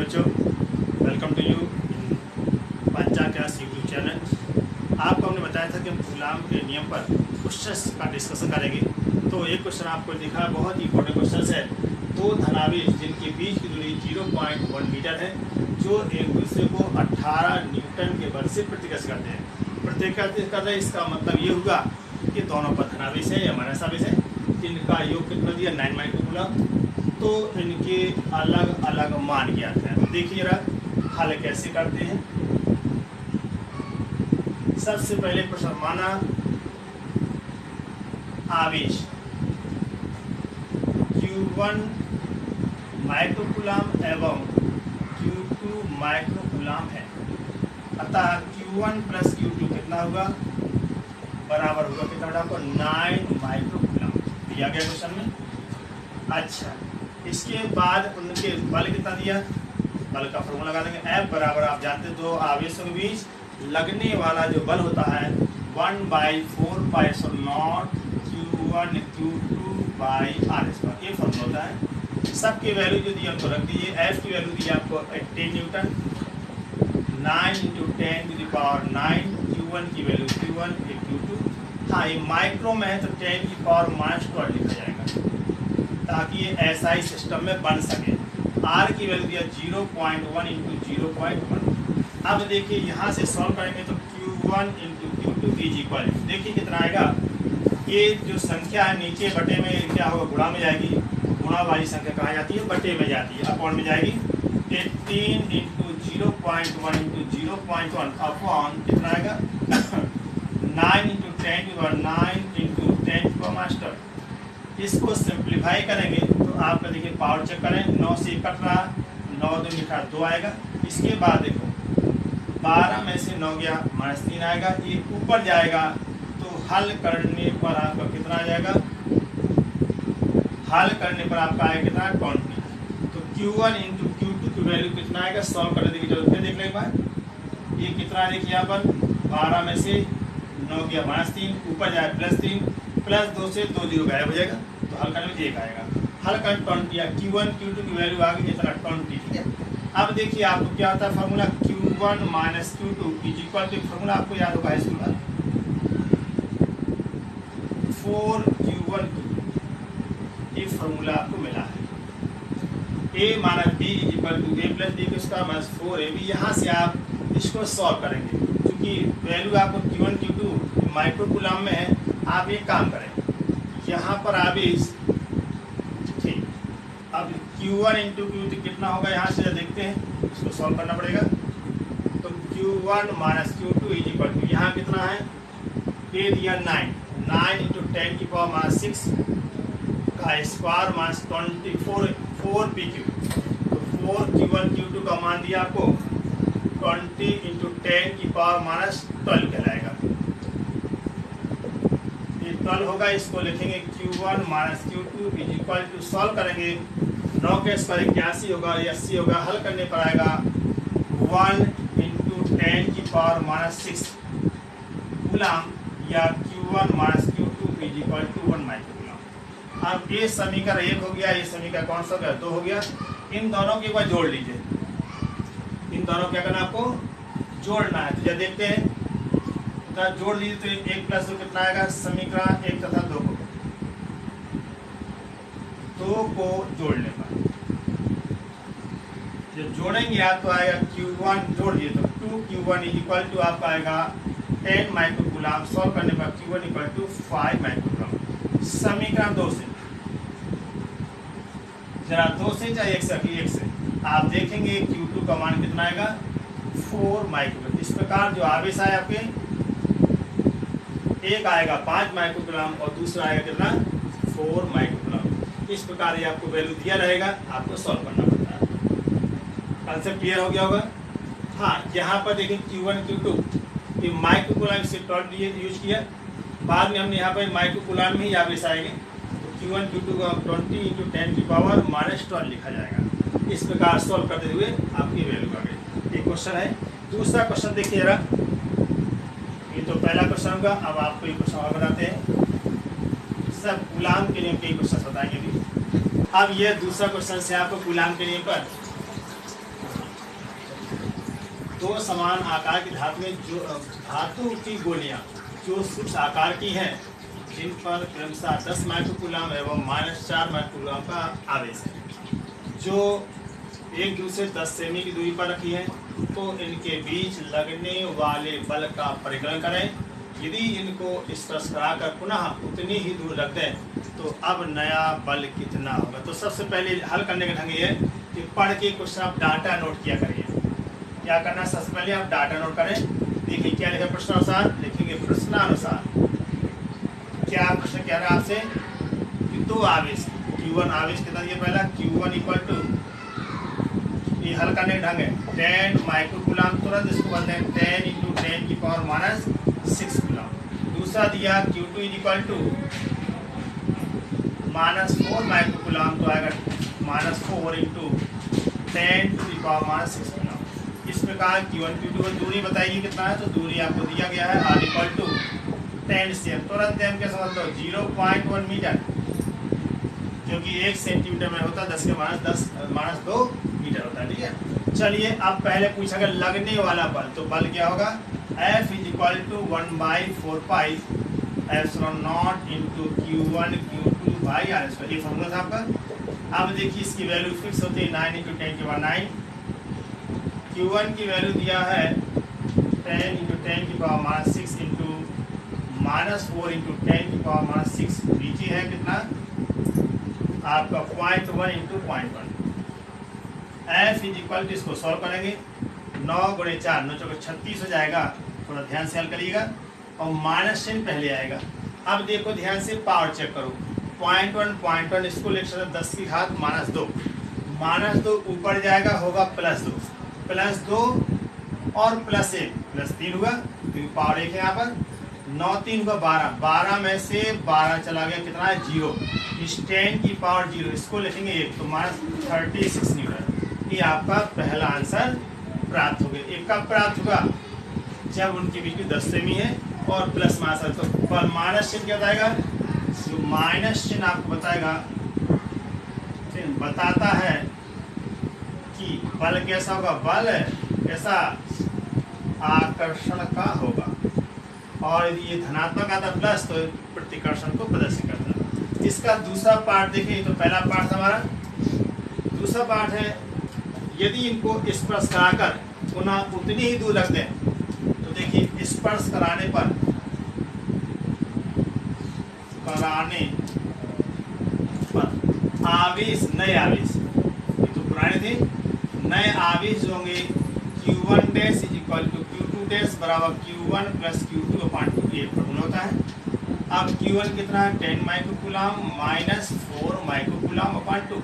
बच्चों, welcome to you in पंचा class YouTube channel. आपको हमने बताया था कि हम कूलाम के नियम पर क्वेश्चन का डिस्कशन करेंगे। तो एक क्वेश्चन आपको दिखा, बहुत ही इंपॉर्टेंट क्वेश्चन है। दो धनावेश जिनके बीच की दूरी 0.1 मीटर है, जो एक दूसरे को 18 न्यूटन के बल से प्रतिकर्ष करते हैं। प्रतिकर्ष कर रहे, इसका मतलब ये होगा कि दोनों पर धनावेश है या माइनस आवेश है। इनका योग कितना दिया, 9 माइक्रोकूलम। तो इनके अलग अलग मान ज्ञात हैं। तो देखिए जरा हल कैसे करते हैं। सबसे पहले प्रश्न माना आवेश Q1 माइक्रोकूलम एवं Q2 माइक्रोकूलम है। अतः Q1 प्लस Q2 कितना होगा, बराबर होगा कितना बेटा आपको 9 माइक्रोकूलम दिया गया क्वेश्चन में। अच्छा, इसके बाद उनके बल कितना दिया, बल का फॉर्मूला लगा देंगे। F बराबर आप जानते हैं, दो आवेशों के बीच लगने वाला जो बल होता है 1/4π0 Q1 Q2 R²। ये फॉर्मूला होता है। सबकी वैल्यू जो दी हमको रख दीजिए। F की वैल्यू दी आपको 18 न्यूटन, 9 × 10⁹ Q1 की वैल्यू Q1 Q2। हाँ, ये माइक्रो में है तो 10⁻12 लिखा जाएगा ताकि ये SI सिस्टम में बन सके। R की वैल्यू दिया 0.1 × 0.1। अब देखिए यहाँ से सॉल्व करेंगे तो Q1 × Q2 इज इक्वल, देखिए कितना आएगा। ये जो संख्या है नीचे बटे में क्या होगा, गुणा में जाएगी। गुणा वाली संख्या कहाँ जाती है, बटे में जाती है, अपॉन में जाएगी। 18 × 0.1 × 0.1 अपॉन कितना आएगा 9 × 10⁻9 × 10⁻⁻। इसको सिंप्लीफाई करेंगे तो आपका देखिए पावर चेक करें, 9 से कट रहा, 9 2 लिखा 2 आएगा। इसके बाद देखो 12 में से 9 गया -3 आएगा, ये ऊपर जाएगा तो हल करने पर आपका कितना आ जाएगा, हल करने पर आपका आएगा कितना 20। तो Q1 × Q2 की वैल्यू कितना आएगा, सॉल्व करने की जरूरत है। देख लें एक बार, ये कितना देखिए यहाँ पर 12 में से 9 गया -3, ऊपर जाए +3, +2 से 2 0 गायब हो जाएगा, तो हल करने में 1 आएगा। हल कर 20 या Q1 Q2 की वैल्यू आ गई इतना 20, ठीक है। अब देखिए आपको क्या होता है formula, Q1 - Q2 is equal to, formula आपको याद होगा स्कूल का, 4Q1 ये फार्मूला आपको मिला है। A - B is equal to A + B उसका -4AB। यहाँ से आप इसको सॉल्व करेंगे, क्योंकि वैल्यू आपको Q1 Q2 माइक्रोकूलम में है। आप एक काम करें, यहाँ पर आवेश, ठीक, अब Q1 × Q2 कितना होगा, यहाँ से देखते हैं, इसको सॉल्व करना पड़ेगा। तो Q1 - Q2 is equal to, यहाँ कितना है, A दिया 9 × 10⁻6 का स्क्वायर -24 4PQ। तो 4Q1 Q2 का मान दिया आपको 20 × 10⁻12 कहलाएगा। ये 12 होगा, इसको लिखेंगे Q1 - Q2 is equal to, solve करेंगे 9 के स्क्वायर 81 होगा, 80 होगा, हल करने पर आएगा 1 × 10⁻6 कूलम या Q1 - Q2 is equal to 1 microcoulomb. अब ये समीकरण 1 हो गया, ये समीकरण कौन सा हो गया, 2 हो गया। इन दोनों के ऊपर जोड़ लीजिए, इन दोनों क्या करना आपको, जोड़ना है। तो जब देखते हैं तो जोड़ लीजिए तो 1 + 2 कितना आएगा, समीकरण 1 तथा 2 को जोड़ने पर जब जोड़ेंगे आप तो आएगा Q1, जोड़ दिए तो 2Q1 इज इक्वल टू आपका आएगा 10 माइक्रोकूलम। सॉल्व करने पर Q1 इक्वल टू 5 माइक्रोकूलम। समीकरण 2 से, जरा 2 से चाहे 1 से आप देखेंगे Q2 का मान कितना आएगा 4 माइक्रोकूलम। इस प्रकार जो आवेश आए आपके, एक आएगा 5 माइक्रोकूलम और दूसरा आएगा कितना 4 माइक्रोकूलम। इस प्रकार ये आपको वैल्यू दिया रहेगा, आपको सॉल्व करना पड़ता है। कंसेप्ट क्लियर हो गया होगा। हाँ, यहाँ पर देखिए Q1 Q2 ये माइक्रोकूलम से टॉट यूज किया, बाद में हमने यहाँ पर माइक्रोकूलम में ही आवेश आएंगे तो Q1 Q2 का 20 × 10⁻12 लिखा जाएगा। इस प्रकार सॉल्व करते हुए आपकी वैल्यू आ गई। एक क्वेश्चन है। दूसरा क्वेश्चन देखिए जरा, ये तो पहला क्वेश्चन होगा। अब आपको एक क्वेश्चन और बताते हैं, सब कूलाम के नियम के क्वेश्चन बताएंगे अभी। अब ये दूसरा क्वेश्चन से आपको कूलाम के नियम पर दो समान आकार की धातु में जो धातु की गोलियां जो कुछ आकार की हैं, जिन पर क्रमशः 10 माइक्रोकूलम एवं -4 माइक्रोकूलम का आवेश है, जो एक दूसरे 10 सेमी की दूरी पर रखी है, तो इनके बीच लगने वाले बल का परिगणन करें। यदि इनको स्पर्श कराकर पुनः उतनी ही दूर रख दें तो अब नया बल कितना होगा। तो सबसे पहले हल करने का ढंग ये है कि पढ़ के कुछ आप डाटा नोट किया करिए। क्या करना, सबसे पहले आप डाटा नोट करें। देखिए क्या लिखा प्रश्नानुसार, लिखेंगे प्रश्नानुसार। क्या प्रश्न कह रहा है आपसे कि दो आवेश Q1 आवेश कितना दिया पहला, Q1 इक्वल टू, ये हल करने का ढंग है 10 माइक्रोकूलम, तुरंत इसको बदलें 10 × 10⁻⁻6 कूलम। दूसरा दिया Q2 इक्वल टू -4 माइक्रोकूलम, तो आएगा -4 × 10⁻⁻6 कूलम। इस प्रकार Q1 Q2 की दूरी बताइए कितना है, तो दूरी आपको दिया गया है R इक्वल टू 10 cm, तुरंत m के समझ लो 0.1 मीटर, जो कि 1 सेंटीमीटर में होता है 10⁻2 मीटर होता है। ठीक है, चलिए अब पहले पूछा गया लगने वाला बल, तो बल क्या होगा, F = 1/4πε0 × Q1 Q2/r², ये फॉर्मूला था आपका। अब देखिए इसकी वैल्यू फिक्स होती है 9 × 10⁻9। Q1 की वैल्यू दिया है 10 × 10⁻6 × -4 × 10⁻6, नीचे है कितना आपका 0.1 × 0.1। F = इसको सॉल्व करेंगे, 9 × 4 9 × 36 हो जाएगा, थोड़ा ध्यान से हल करिएगा, और माइनस चिन्ह पहले आएगा। अब देखो ध्यान से पावर चेक करो, 0.1 इसको ले सकते 10 की घात -2, -2 ऊपर जाएगा होगा +2 और +1 +3 हुआ, क्योंकि पावर 1 है यहाँ पर। 9 3 हुआ 12 में से 12 चला गया, कितना है 0, इस 10 की पावर 0, इसको लिखेंगे 1, तो -36 न्यूटन। ये आपका पहला आंसर प्राप्त हो गया। एक कब प्राप्त होगा, जब उनके बीच में 10 सेमी है और प्लस मास है, तो पर माइनस चिन्ह क्या बताएगा, जो माइनस चिन्ह आपको बताता है कि बल कैसा होगा, बल कैसा आकर्षण का होगा, और यदि ये धनात्मक आता प्लस तो प्रतिकर्षण को प्रदर्शित करता है। इसका दूसरा पार्ट देखिए, तो पहला पार्ट हमारा, दूसरा पार्ट है यदि इनको स्पर्श कराकर पुनः उतनी ही दूर रख दें, तो देखिए स्पर्श कराने पर आवेश, नए आवेश, ये तो पुराने थे, नए आवेश जो होंगे Q1 = Q2 बराबर Q1 + Q2/2, ये फॉर्मूला होता है। अब Q1 कितना है 10 माइक्रोकूलम -4 माइक्रोकूलम/2,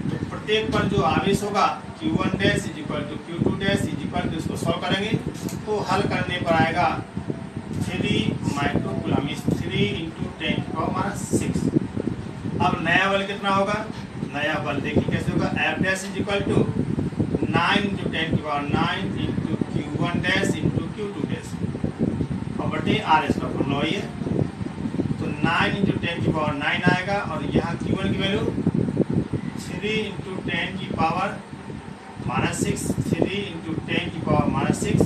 तो प्रत्येक पर जो आवेश होगा Q1 = Q2 इसको सॉल्व करेंगे, तो हल करने पर आएगा 3 माइक्रोकूलम, 3 × 10⁻6। अब नया बल कितना होगा, नया बल देखिए कैसे होगा, F' = 9 × 10⁹ Q1' × Q2' और बटे R² फॉर्मूला है, तो 9 × 10⁹ आएगा, और यहाँ Q1 की वैल्यू 3 × 10⁻6, 3 × 10⁻6,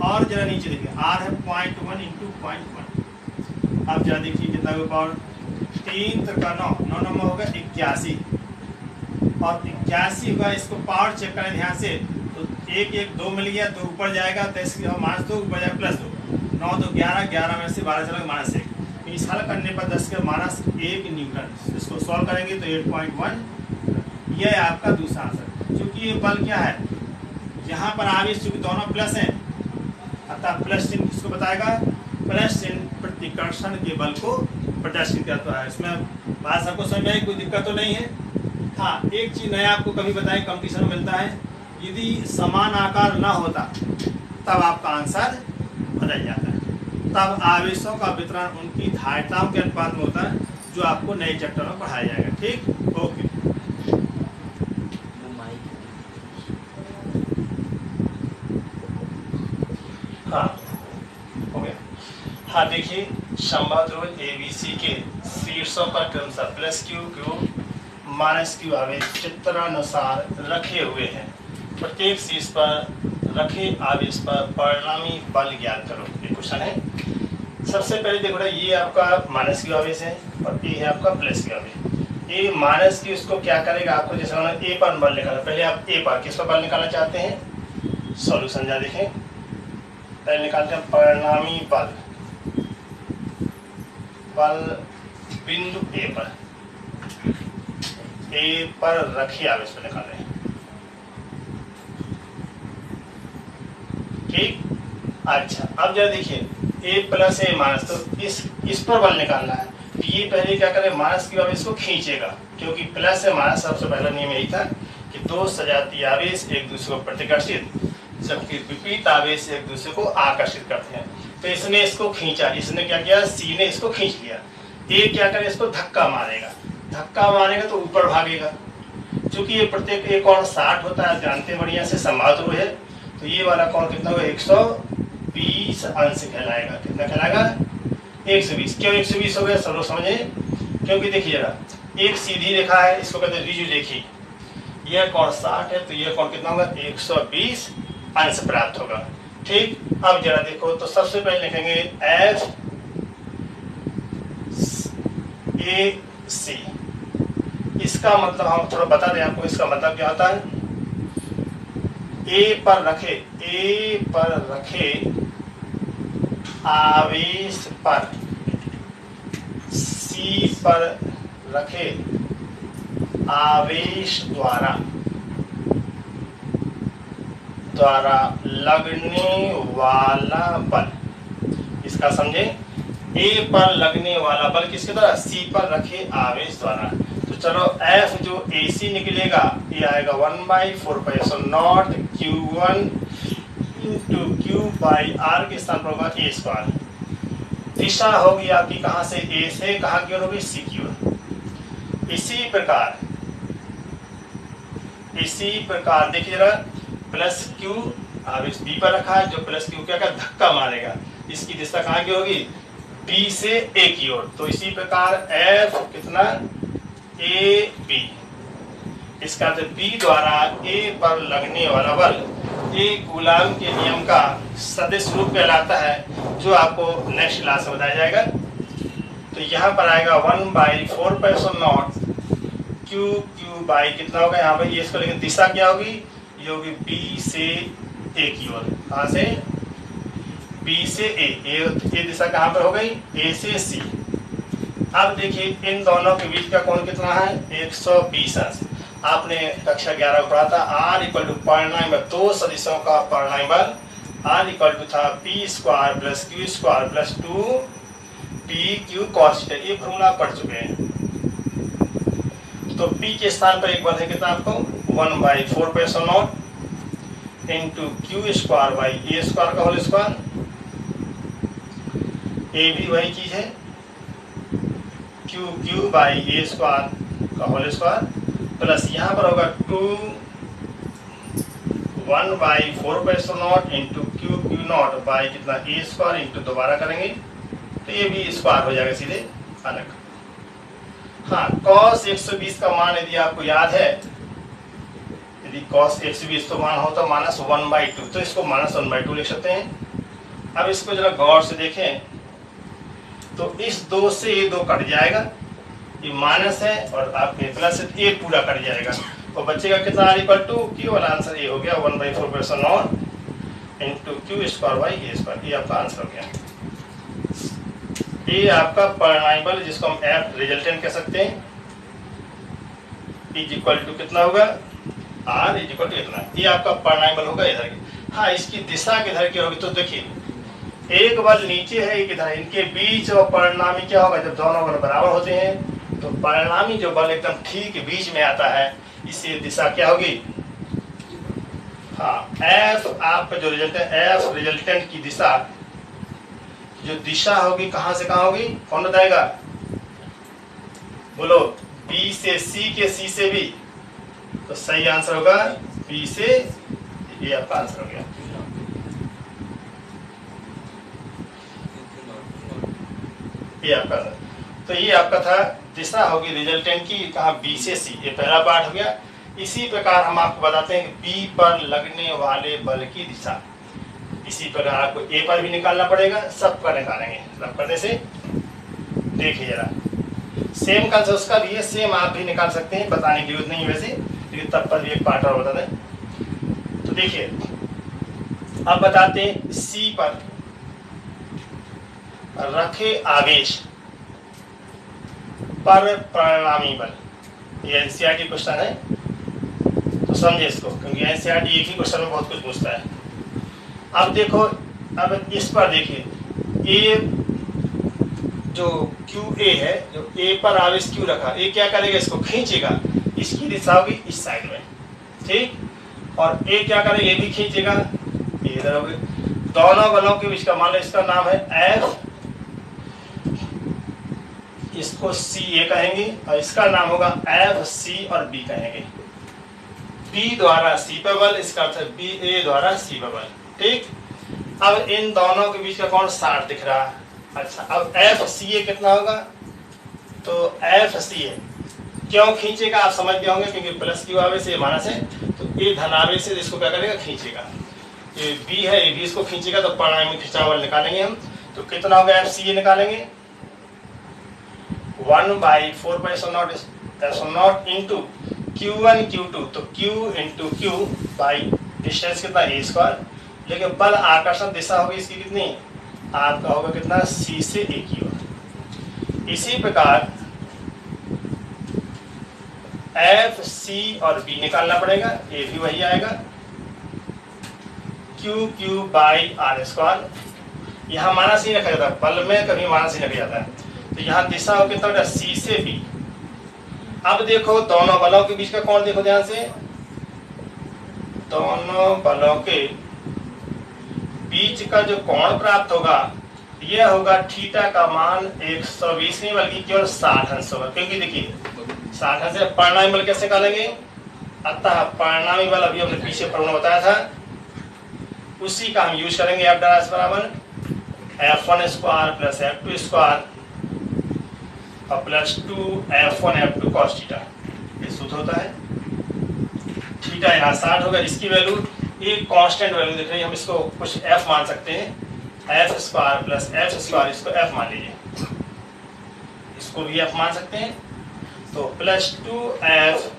और जरा नीचे देखिए R है 0.1 × 0.1। अब जरा देखिए कितना होगा पावर, 3 × 9 होगा 81, और 81 होगा, इसको पावर चेक करें ध्यान से, तो 1 1 2 मिल गया, 2 ऊपर जाएगा, 10 की -2 ऊपर जाएगा +2, 9 2 11 में से 12 चला -1, इस हल करने पर 10 के -1 न्यूटन। इसको सॉल्व करेंगे तो 8.1, यह है आपका दूसरा आंसर। क्योंकि ये बल क्या है, यहाँ पर आवेश चूंकि दोनों प्लस हैं, अतः प्लस चिन्ह किसको बताएगा, प्लस चिन्ह प्रतिकर्षण के बल को प्रदर्शित करता है। इसमें बात सबको समझ में आई, कोई दिक्कत तो नहीं है। हाँ, एक चीज नया आपको कभी बताएं, कंपटीशन में मिलता है, यदि समान आकार ना होता तब आपका आंसर बदल जाता है, तब आवेशों का वितरण उनकी धारिताओं के अनुपात में होता है, जो आपको नए चैप्टर में पढ़ाया जाएगा। ठीक, ओके। हाँ हो गया। हाँ देखिए, समबाहु ABC के शीर्षों पर क्रमशः +Q -Q आवेश चित्रानुसार रखे हुए हैं। प्रत्येक शीर्ष पर रखे आवेश पर परिणामी बल ज्ञात करो, ये क्वेश्चन है। सबसे पहले देखो ये आपका माइनस क्यू आवेश है और ये है आपका प्लस क्यू आवेश। ये माइनस क्यू उसको क्या करेगा, आपको जैसे उन्होंने ए पर बल निकाला, पहले आप ए पर किस पर बल निकालना चाहते हैं, सॉल्यूशन जा देखें। पहले निकालते हैं परिणामी बल, बल बिंदु ए पर रखे आवेश पर निकाल रहे हैं, ठीक। अच्छा अब जरा देखिए ए प्लस ए माइनस, तो इस पर बल निकालना है। तो ये पहले क्या करे, माइनस की आवेश को खींचेगा, क्योंकि प्लस से माइनस सबसे पहला नियम यही था कि दो सजातीय आवेश एक दूसरे को प्रतिकर्षित जबकि विपरीत आवेश एक दूसरे को आकर्षित करते हैं। तो इसने इसको खींचा, इसने क्या किया, सी ने इसको खींच लिया। ए क्या करे, इसको धक्का मारेगा, धक्का मारेगा तो ऊपर भागेगा। चूंकि ये प्रत्येक एक कोण 60 होता है, जानते हैं बढ़िया से, समाध्रुव है। तो ये वाला कोण कितना होगा, 120 अंश कहलाएगा। कितना कहलाएगा, 120। क्यों 120 हो गया, सब लोग समझे, क्योंकि देखिए जरा एक सीधी रेखा है, इसको कहते हैं ऋजु रेखी। यह कोण 60 है तो यह कोण कितना होगा, 120 अंश प्राप्त होगा, ठीक। अब जरा देखो तो सबसे पहले लिखेंगे एफ ए सी। इसका मतलब हम थोड़ा बता दें आपको, इसका मतलब क्या होता है, ए पर रखे आवेश पर सी पर रखे आवेश द्वारा लगने वाला बल। इसका समझे, ए पर लगने वाला बल किसके द्वारा, सी पर रखे आवेश द्वारा। तो चलो एफ जो ए सी निकलेगा ये आएगा 1/4 so not Q1 into Q by R के स्थान पर होगा ए स्क्वायर। दिशा होगी आपकी कहाँ से, ए से कहाँ की ओर होगी, सी की ओर। इसी प्रकार देखिए जरा, प्लस क्यू आवेश बी पर रखा है, जो प्लस क्यू क्या का धक्का मारेगा, इसकी दिशा कहाँ की होगी, बी से ए की ओर। तो इसी प्रकार एफ कितना, ए बी, इसका अर्थ बी द्वारा ए पर लगने वाला बल ए कूलाम के नियम का सदिश रूप कहलाता है, जो आपको नेक्स्ट क्लास में बताया जाएगा। तो यहाँ पर आएगा 1/4 नॉट क्यू बाई कितना होगा यहाँ पर, ये इसको, लेकिन दिशा क्या होगी, ये होगी बी से ए की ओर। कहाँ से, बी से ए दिशा कहाँ पर हो गई, ए से सी। अब देखिए इन दोनों के बीच का कोण कितना है, 120 अंश। आपने कक्षा 11 में पढ़ा था R इक्वल टू परिणामी बल, दो सदिशों का परिणामी बल R इक्वल टू था P square plus Q square plus 2PQ cos theta. ये फॉर्मूला पढ़ चुके हैं। तो P के स्थान पर एक बल है कितना आपको, 1/4 not into Q square by a square का होल स्क्वायर। ए भी वही चीज है, क्यू बाई ए स्क्वायर का होल स्क्वायर प्लस यहाँ पर होगा 1/4 not into Q not by कितना ए स्क्वायर इंटू दोबारा करेंगे तो ये भी स्क्वायर हो जाएगा सीधे अलग। हाँ, cos 120 का मान यदि आपको याद है, यदि cos 120 तो मान हो तो -1/2, तो इसको -1/2 लिख सकते हैं। अब इसको जरा गौर से देखें तो इस 2 से ये 2 कट जाएगा, ये माइनस है और आपके प्लस से ये पूरा कट जाएगा और बचेगा कितना, R इक्वल टू क्यू वाला आंसर ये हो गया 1/4 not into Q square by a square. ये आपका आंसर हो गया। ये आपका परिणामी बल जिसको हम एफ रिजल्टेंट कह सकते हैं, इज इक्वल टू कितना होगा, R इज इक्वल टू इतना। ये आपका परिणामी बल होगा इधर की। हाँ, इसकी दिशा किधर की होगी, तो देखिए एक बल नीचे है एक इधर, इनके बीच और परिणामी क्या होगा, जब दोनों बल बराबर होते हैं तो परिणामी जो बल एकदम ठीक बीच में आता है, इससे दिशा क्या होगी, हाँ एफ आपका जो रिजल्टेंट, एफ रिजल्टेंट की दिशा जो दिशा होगी कहां से कहां होगी, कौन बताएगा, बोलो, बी से सी के सी से बी, तो सही आंसर होगा बी से, ये आपका आंसर हो गया। ये आपका तो ये आपका था दिशा होगी रिजल्टेंट की कहा बी से सी, ये पहला पार्ट हो गया। इसी प्रकार हम आपको बताते हैं कि बी पर लगने वाले बल की दिशा। इसी प्रकार आपको ए पर भी निकालना पड़ेगा, सब पर निकालेंगे। सब करने से देखिए जरा, सेम कंसेप्ट उसका भी है, सेम आप भी निकाल सकते हैं, बताने की जरूरत नहीं है वैसे, लेकिन तब पर भी एक पार्ट और बता दें। तो देखिए अब बताते हैं सी पर रखे आवेश पर परिणामी बल। ये एनसीईआरटी क्वेश्चन है, तो समझे इसको, क्योंकि एनसीईआरटी एक ही क्वेश्चन में बहुत कुछ पूछता है। अब देखो, अब इस पर देखिए, ए जो क्यू ए है, जो ए पर आवेश क्यू रखा, ए क्या करेगा, इसको खींचेगा, इसकी दिशा होगी इस साइड में, ठीक। और ए क्या करेगा, ये भी खींचेगा, ये इधर होगी। दोनों बलों के बीच का मान लो इसका नाम है एफ, इसको सी ए कहेंगे, और इसका नाम होगा एफ सी और बी कहेंगे। बी द्वारा सी पर बल, इसका अर्थ है बी ए द्वारा सी पर बल, ठीक। अब इन दोनों के बीच का कोण 60 दिख रहा है। अच्छा, अब एफ सी ए कितना होगा, तो एफ सी ए क्यों खींचेगा आप समझ गए होंगे, क्योंकि प्लस क्यू आवेश से माइनस है, तो ए धनावेश से इसको क्या करेगा, खींचेगा। ये बी है, ये बी इसको खींचेगा, तो परिणामी खिंचाव बल निकालेंगे हम। तो कितना होगा एफ सी ए निकालेंगे, 1/4π इंटू Q1 Q2, तो Q into Q by distance कितना ए स्क्वायर, लेकिन बल आकर्षण दिशा होगी इसकी कितनी, आपका होगा कितना, सी से ए की ओर। इसी प्रकार एफ सी और बी निकालना पड़ेगा, ए भी वही आएगा, Q बाई आर स्क्वायर। यहाँ माइनस ही रखा जाता है, बल में कभी माइनस ही रखा जाता है, तो यहाँ दिशा हो कितना, सी से बी। अब देखो दोनों बलों के बीच का कोण देखो ध्यान से, दोनों बलों के बीच का जो कोण प्राप्त होगा, यह होगा थीटा का मान 120 नहीं बल्कि केवल 60 अंश होगा, क्योंकि देखिए 60 अंश से परिणामी बल कैसे निकालेंगे। अतः परिणामी बल अभी हमने पीछे प्रश्न बताया था, उसी का हम यूज करेंगे। एफ डैश बराबर F1 square plus F2 square और plus 2F1 F2 cos theta, ये सूत्र होता है। थीटा यहाँ 60 होगा, इसकी वैल्यू एक कांस्टेंट वैल्यू दिख रही है, हम इसको कुछ f मान सकते हैं, f square plus f square, इसको f मान लीजिए, इसको भी f मान सकते हैं। तो प्लस 2f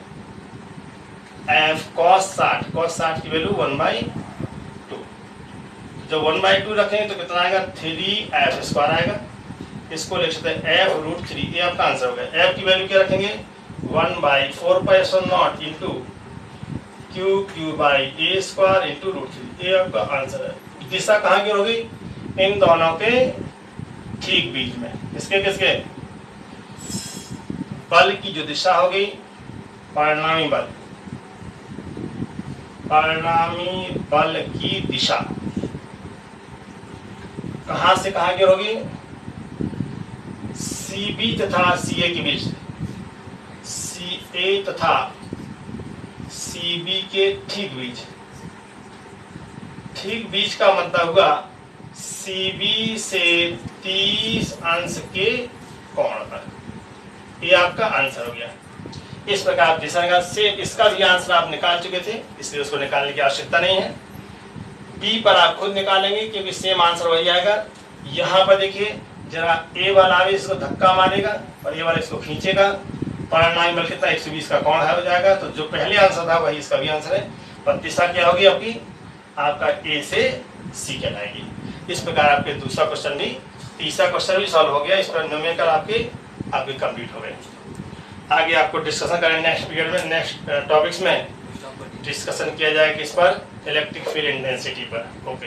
cos 60 की वैल्यू 1/2, जब 1/2 रखेंगे तो कितना आएगा, 3f स्क्वायर आएगा। इसको लिख सकते हैं f√3, ये आपका आंसर हो गया। f की वैल्यू क्या रखेंगे, 1/4π into Q by a square into √3, ये आपका आंसर है। दिशा कहाँ की होगी, इन दोनों के ठीक बीच में, किसके किसके, बल की जो दिशा होगी, परिणामी बल की दिशा कहां से कहां की होगी, CB तथा CA के बीच, CA तथा CB के ठीक बीच का मतलब होगा CB से 30 अंश के कोण पर, ये आपका आंसर हो गया। इस प्रकार दिशा से इसका भी आंसर आप निकाल चुके थे, इसलिए उसको निकालने की आवश्यकता नहीं है। बी पर आप खुद निकालेंगे, क्योंकि सेम आंसर वही आएगा। यहाँ पर देखिए जरा, ए वाला आवेश इसको धक्का मारेगा और ए वाला इसको खींचेगा, परिणामी बल कितना, 120 का कोण हो जाएगा। तो जो पहले आंसर था वही इसका भी आंसर है, और दिशा क्या होगी आपकी, आपका ए से सी कहलाएगी। इस प्रकार आपके दूसरा क्वेश्चन भी, तीसरा क्वेश्चन भी सॉल्व हो गया। इस पर न्यूमेरिकल आपके कंप्लीट हो गए। आगे आपको डिस्कशन करेंगे नेक्स्ट पीरियड में, नेक्स्ट टॉपिक्स में डिस्कशन किया जाएगा इस पर, इलेक्ट्रिक फील्ड इंटेंसिटी पर। ओके।